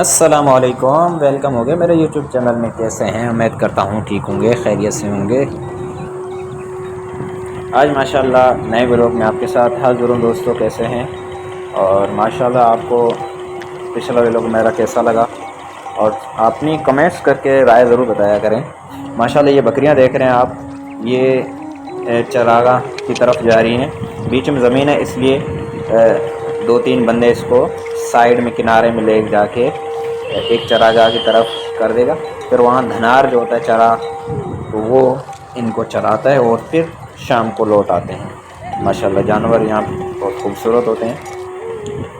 अस्सलामुअलैकुम, वेलकम हो गए मेरे यूट्यूब चैनल में। कैसे हैं? उम्मीद करता हूँ ठीक होंगे, खैरियत से होंगे। आज माशाल्लाह नए व्लॉग में आपके साथ हाज़िर हूँ दोस्तों। कैसे हैं? और माशाल्लाह आपको पिछला व्लॉग मेरा कैसा लगा और अपनी कमेंट्स करके राय ज़रूर बताया करें। माशाल्लाह ये बकरियाँ देख रहे हैं आप, ये चरागाह की तरफ जा रही हैं। बीच में ज़मीन है, इसलिए दो तीन बंदे इसको साइड में किनारे में ले जाके एक चरागाह की तरफ कर देगा। फिर वहाँ धनार जो होता है चरा, तो वो इनको चराता है और फिर शाम को लौट आते हैं। माशाल्लाह जानवर यहाँ बहुत खूबसूरत होते हैं।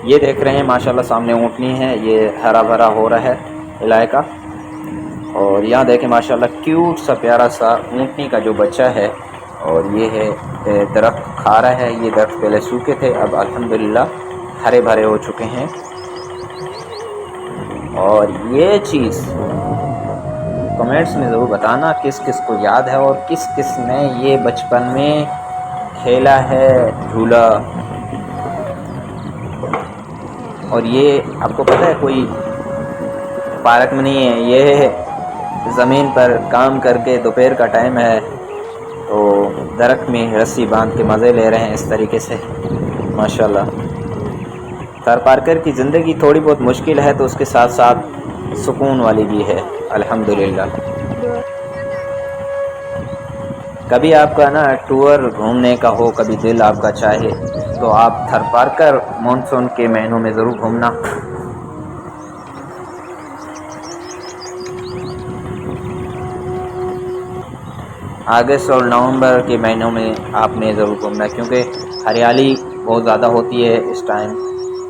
ये देख रहे हैं माशाल्लाह सामने ऊँटनी है, ये हरा भरा हो रहा है इलाका। और यहाँ देखें माशाल्लाह क्यूट सा प्यारा सा ऊँटनी का जो बच्चा है। और ये है दरख्त खा रहा है। ये दरख्त पहले सूखे थे, अब अल्हम्दुलिल्लाह हरे भरे हो चुके हैं। और ये चीज़ कमेंट्स में ज़रूर बताना किस किस को याद है और किस किस ने ये बचपन में खेला है झूला। और ये आपको पता है कोई पार्क में नहीं है, ये ज़मीन पर काम करके दोपहर का टाइम है तो दरख्त में रस्सी बांध के मज़े ले रहे हैं इस तरीके से। माशाल्लाह थर पार्कर की ज़िंदगी थोड़ी बहुत मुश्किल है तो उसके साथ साथ सुकून वाली भी है अल्हम्दुलिल्लाह। कभी आपका ना टूर घूमने का हो, कभी दिल आपका चाहे तो आप थर पार्कर मानसून के महीनों में ज़रूर घूमना। अगस्त और नवंबर के महीनों में आपने ज़रूर घूमना, क्योंकि हरियाली बहुत ज़्यादा होती है इस टाइम।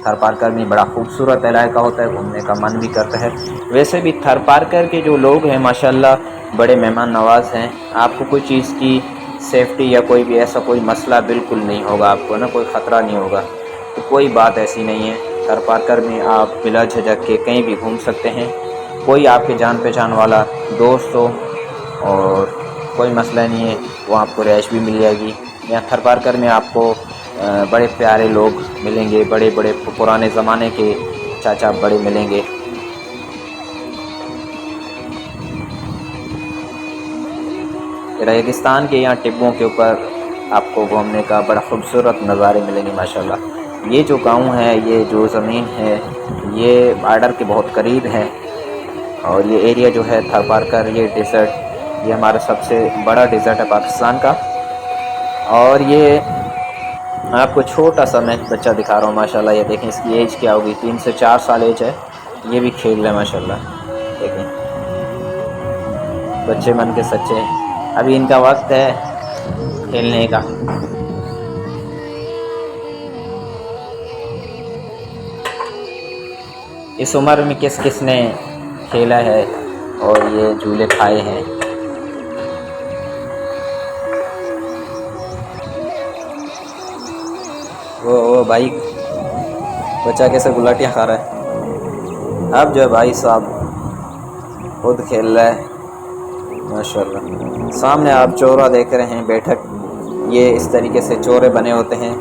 थर पार्कर में बड़ा खूबसूरत इलाका होता है, घूमने का मन भी करता है। वैसे भी थर पार्कर के जो लोग हैं माशाल्लाह बड़े मेहमान नवाज हैं। आपको कोई चीज़ की सेफ्टी या कोई भी ऐसा कोई मसला बिल्कुल नहीं होगा, आपको ना कोई ख़तरा नहीं होगा। तो कोई बात ऐसी नहीं है, थर पार्कर में आप बिला झिझक के कहीं भी घूम सकते हैं। कोई आपके जान पहचान वाला दोस्त हो और कोई मसला नहीं है, वो आपको रिहाइश भी मिल जाएगी। यहाँ थर पार्कर में आपको बड़े प्यारे लोग मिलेंगे, बड़े बड़े पुराने ज़माने के चाचा बड़े मिलेंगे। रेगिस्तान के यहाँ टिब्बों के ऊपर आपको घूमने का बड़ा खूबसूरत नज़ारे मिलेंगे माशाल्लाह। ये जो गांव है, ये जो ज़मीन है, ये बॉर्डर के बहुत करीब है। और ये एरिया जो है थर पार्कर, ये डेजर्ट, ये हमारा सबसे बड़ा डेजर्ट है पाकिस्तान का। और ये आपको छोटा सा मैं बच्चा दिखा रहा हूँ माशाल्लाह। ये देखें इसकी एज क्या होगी, 3 से 4 साल एज है। ये भी खेल रहे हैं माशाल्लाह। देखें बच्चे मन के सच्चे हैं, अभी इनका वक्त है खेलने का। इस उम्र में किस किस ने खेला है और ये झूले खाए हैं। वो भाई बच्चा कैसे गुलाटियाँ खा रहा है। अब जो भाई साहब खुद खेल रहा है माशाल्लाह। सामने आप चौरा देख रहे हैं, बैठक। ये इस तरीके से चौरे बने होते हैं,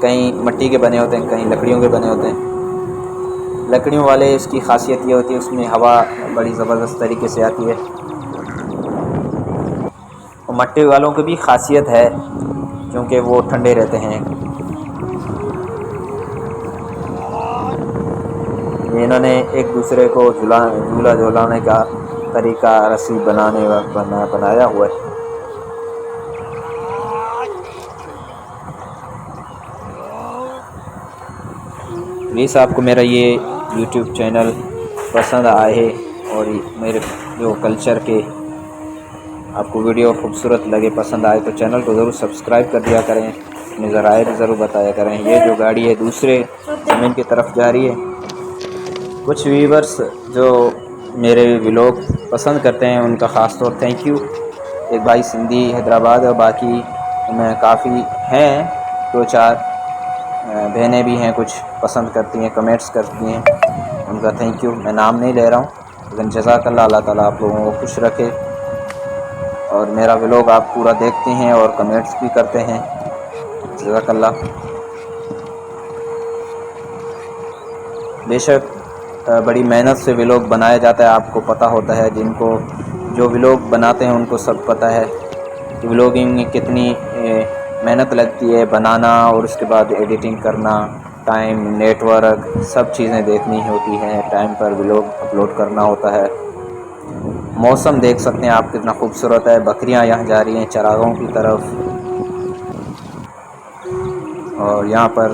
कहीं मिट्टी के बने होते हैं, कहीं लकड़ियों के बने होते हैं। लकड़ियों वाले इसकी खासियत ये होती है उसमें हवा बड़ी ज़बरदस्त तरीके से आती है। और मट्टी वालों की भी खासियत है क्योंकि वो ठंडे रहते हैं। इन्होंने एक दूसरे को झूला झूलाने का तरीका रस्सी बनाया हुआ है। प्लीज़ आपको मेरा ये यूट्यूब चैनल पसंद आए और मेरे जो कल्चर के आपको वीडियो खूबसूरत लगे, पसंद आए तो चैनल को ज़रूर सब्सक्राइब कर दिया करें, अपनी ज़राए भी ज़रूर बताया करें। ये जो गाड़ी है दूसरे ज़मीन की तरफ जा रही है। कुछ व्यूवर्स जो मेरे व्लॉग पसंद करते हैं उनका ख़ास तौर थैंक यू। एक भाई सिंधी हैदराबाद और बाकी में काफ़ी हैं, 2-4 बहनें भी हैं कुछ पसंद करती हैं, कमेंट्स करती हैं, उनका थैंक यू। मैं नाम नहीं ले रहा हूँ लेकिन जज़ाकल्लाह, अल्लाह ताला आप लोगों को खुश रखे। और मेरा व्लॉग आप पूरा देखते हैं और कमेंट्स भी करते हैं, जज़ाकल्लाह। बेशक बड़ी मेहनत से व्लॉग बनाया जाता है, आपको पता होता है। जिनको जो व्लॉग बनाते हैं उनको सब पता है कि व्लॉगिंग में कितनी मेहनत लगती है बनाना, और उसके बाद एडिटिंग करना, टाइम, नेटवर्क, सब चीज़ें देखनी होती हैं, टाइम पर व्लॉग अपलोड करना होता है। मौसम देख सकते हैं आप कितना खूबसूरत है, बकरियां यहाँ जा रही हैं चरागाहों की तरफ, और यहाँ पर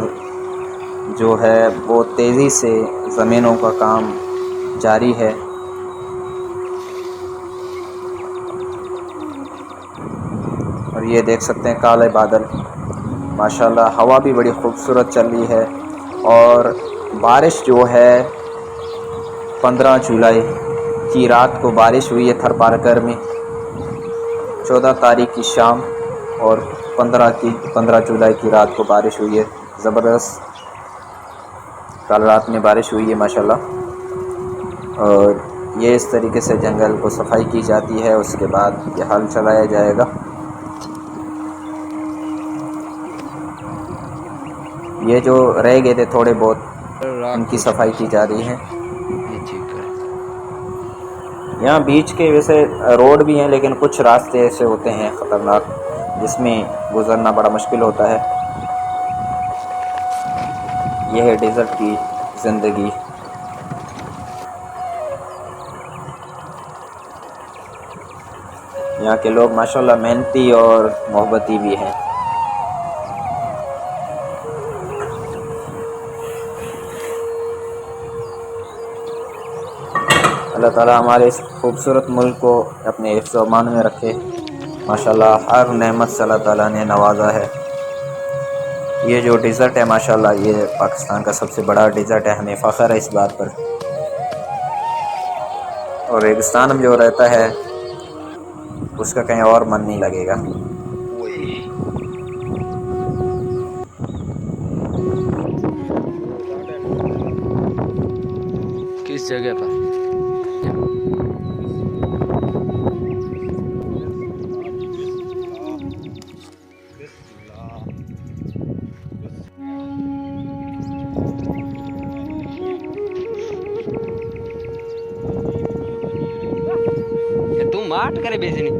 जो है वो तेज़ी से ज़मीनों का काम जारी है। और ये देख सकते हैं काले बादल, माशाल्लाह हवा भी बड़ी खूबसूरत चल रही है। और बारिश जो है 15 जुलाई की रात को बारिश हुई है थरपारकर में, 14 तारीख की शाम, और 15 जुलाई की रात को बारिश हुई है ज़बरदस्त। कल रात में बारिश हुई है माशाल्लाह। और ये इस तरीके से जंगल को सफाई की जाती है, उसके बाद ये हल चलाया जाएगा। ये जो रह गए थे थोड़े बहुत, उनकी सफाई की जा रही है। यहाँ बीच के वैसे रोड भी हैं, लेकिन कुछ रास्ते ऐसे होते हैं ख़तरनाक जिसमें गुज़रना बड़ा मुश्किल होता है। यह है डेज़र्ट की ज़िंदगी। यहाँ के लोग माशाल्लाह मेहनती और मोहब्बती भी हैं। अल्लाह ताला हमारे इस खूबसूरत मुल्क को अपने हिफ्ज़ व अमान में रखे। माशाल्लाह हर नेमत से अल्लाह ताला ने नवाजा है। ये जो डेज़र्ट है माशाल्लाह, ये पाकिस्तान का सबसे बड़ा डेज़र्ट है, हमें फ़ख्र है इस बात पर। और रेगिस्तान में जो रहता है उसका कहीं और मन नहीं लगेगा। किस जगह पर? तू माट करे बेचनी।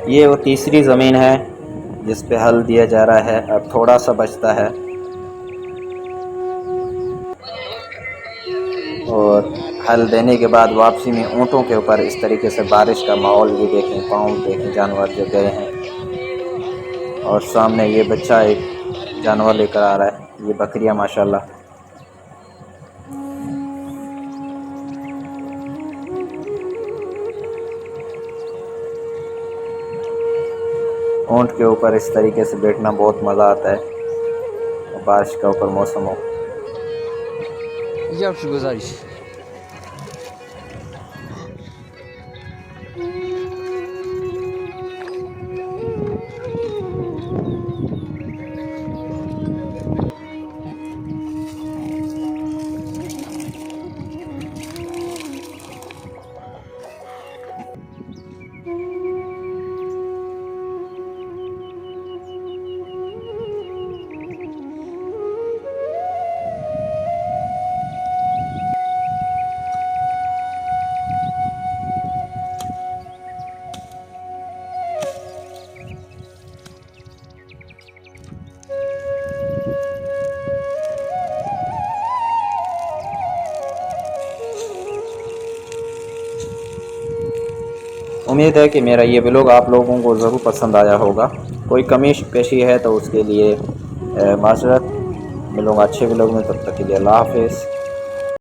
ये वो तीसरी ज़मीन है जिस पे हल दिया जा रहा है, अब थोड़ा सा बचता है। और हल देने के बाद वापसी में ऊँटों के ऊपर इस तरीके से बारिश का माहौल, ये देखें, पाँव देखें, जानवर जो गए हैं। और सामने ये बच्चा एक जानवर लेकर आ रहा है, ये बकरियां माशाल्लाह। ऊँट के ऊपर इस तरीके से बैठना बहुत मज़ा आता है, और बारिश का ऊपर मौसम हो। ये आपसे गुजारिश। उम्मीद है कि मेरा ये व्लॉग आप लोगों को ज़रूर पसंद आया होगा। कोई कमी पेशी है तो उसके लिए माज़रत। मिलूँगा अच्छे व्लॉग में, तब तक के लिए अल्लाह हाफ़िज़।